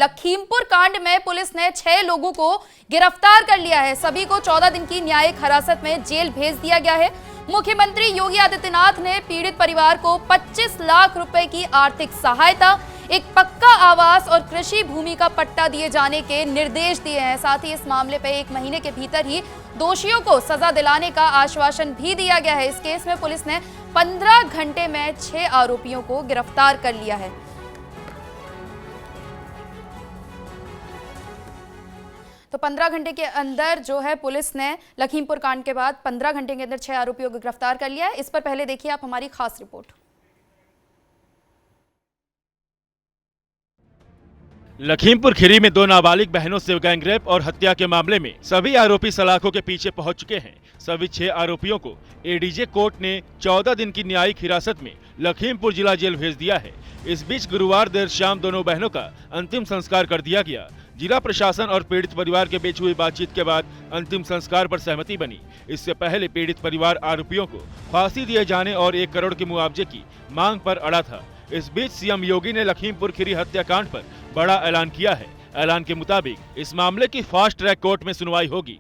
लखीमपुर कांड में पुलिस ने 6 लोगों को गिरफ्तार कर लिया है। सभी को 14 दिन की न्यायिक हिरासत में जेल भेज दिया गया है। मुख्यमंत्री योगी आदित्यनाथ ने पीड़ित परिवार को 25 लाख रुपए की आर्थिक सहायता, एक पक्का आवास और कृषि भूमि का पट्टा दिए जाने के निर्देश दिए हैं। साथ ही इस मामले पर 1 महीने के भीतर ही दोषियों को सजा दिलाने का आश्वासन भी दिया गया है। इस केस में पुलिस ने 15 घंटे में 6 आरोपियों को गिरफ्तार कर लिया है। तो 15 घंटे के अंदर जो है पुलिस ने लखीमपुर कांड के बाद 15 घंटे के अंदर 6 आरोपियों को गिरफ्तार कर लिया है। इस पर पहले देखिए आप हमारी खास रिपोर्ट। लखीमपुर खीरी में 2 नाबालिग बहनों से गैंगरेप और हत्या के मामले में सभी आरोपी सलाखों के पीछे पहुंच चुके हैं। सभी 6 आरोपियों को एडीजे कोर्ट ने 14 दिन की न्यायिक हिरासत में लखीमपुर जिला जेल भेज दिया है। इस बीच गुरुवार देर शाम दोनों बहनों का अंतिम संस्कार कर दिया गया। जिला प्रशासन और पीड़ित परिवार के बीच हुई बातचीत के बाद अंतिम संस्कार पर सहमति बनी। इससे पहले पीड़ित परिवार आरोपियों को फांसी दिए जाने और 1 करोड़ के मुआवजे की मांग पर अड़ा था। इस बीच सीएम योगी ने लखीमपुर खीरी हत्याकांड पर बड़ा ऐलान किया है। ऐलान के मुताबिक इस मामले की फास्ट ट्रैक कोर्ट में सुनवाई होगी।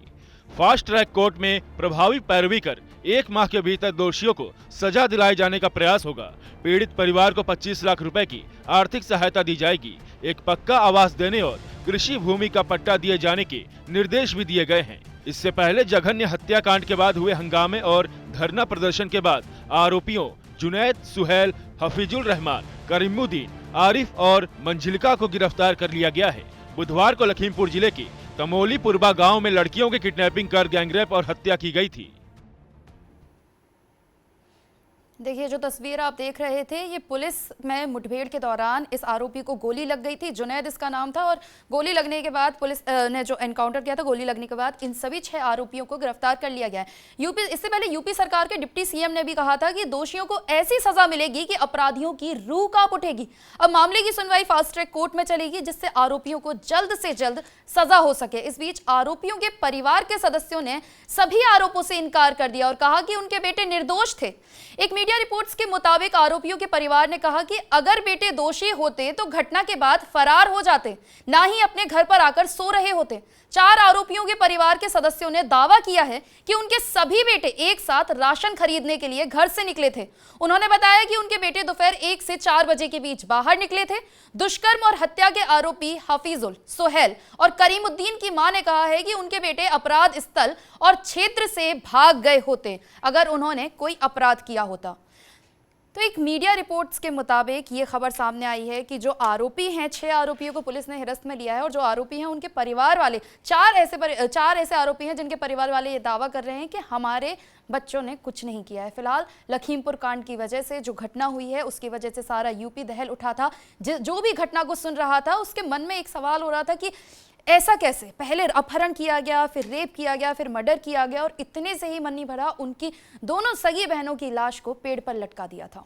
फास्ट ट्रैक कोर्ट में प्रभावी पैरवी कर 1 माह के भीतर दोषियों को सजा दिलाए जाने का प्रयास होगा। पीड़ित परिवार को 25 लाख रुपए की आर्थिक सहायता दी जाएगी। एक पक्का आवास देने और कृषि भूमि का पट्टा दिए जाने के निर्देश भी दिए गए हैं। इससे पहले जघन्य हत्याकांड के बाद हुए हंगामे और धरना प्रदर्शन के बाद आरोपियों जुनैद, सुहेल, हफीजुल रहमान, करीमुद्दीन, आरिफ और मंजिलका को गिरफ्तार कर लिया गया है। बुधवार को लखीमपुर जिले के तमोली पुरबा गांव में लड़कियों की किडनैपिंग कर गैंगरेप और हत्या की गई थी। देखिए जो तस्वीर आप देख रहे थे, ये पुलिस में मुठभेड़ के दौरान इस आरोपी को गोली लग गई थी। जुनैद इसका नाम था और गोली लगने के बाद पुलिस ने जो एनकाउंटर किया था, गोली लगने के बाद इन सभी 6 आरोपियों को गिरफ्तार कर लिया गया है। इससे पहले यूपी सरकार के डिप्टी सीएम ने भी कहा था कि दोषियों को ऐसी सजा मिलेगी कि अपराधियों की रूह कांप उठेगी। अब मामले की सुनवाई फास्ट ट्रैक कोर्ट में चलेगी, जिससे आरोपियों को जल्द से जल्द सजा हो सके। इस बीच आरोपियों के परिवार के सदस्यों ने सभी आरोपों से इनकार कर दिया और कहा कि उनके बेटे निर्दोष थे। एक मीडिया रिपोर्ट्स के मुताबिक आरोपियों के परिवार ने कहा कि अगर बेटे दोषी होते तो घटना के बाद फरार हो जाते, ना ही अपने घर पर आकर सो रहे होते। 4 आरोपियों के परिवार के सदस्यों ने दावा किया है कि उनके सभी बेटे एक साथ राशन खरीदने के लिए घर से निकले थे। उन्होंने बताया कि उनके बेटे दोपहर 1 से 4 बजे के बीच बाहर निकले थे। दुष्कर्म और हत्या के आरोपी हफीजुल, सोहेल और करीमुद्दीन की मां ने कहा है कि उनके बेटे अपराध स्थल और क्षेत्र से भाग गए होते अगर उन्होंने कोई अपराध किया होता। तो एक मीडिया रिपोर्ट्स के मुताबिक ये खबर सामने आई है कि जो आरोपी हैं, 6 आरोपियों को पुलिस ने हिरासत में लिया है और जो आरोपी हैं उनके परिवार वाले 4 ऐसे आरोपी हैं जिनके परिवार वाले ये दावा कर रहे हैं कि हमारे बच्चों ने कुछ नहीं किया है। फिलहाल लखीमपुर कांड की वजह से जो घटना हुई है उसकी वजह से सारा यूपी दहल उठा था। जो भी घटना को सुन रहा था उसके मन में एक सवाल हो रहा था कि ऐसा कैसे, पहले अपहरण किया गया, फिर रेप किया गया, फिर मर्डर किया गया और इतने से ही मन नहीं भरा, उनकी दोनों सगी बहनों की लाश को पेड़ पर लटका दिया था।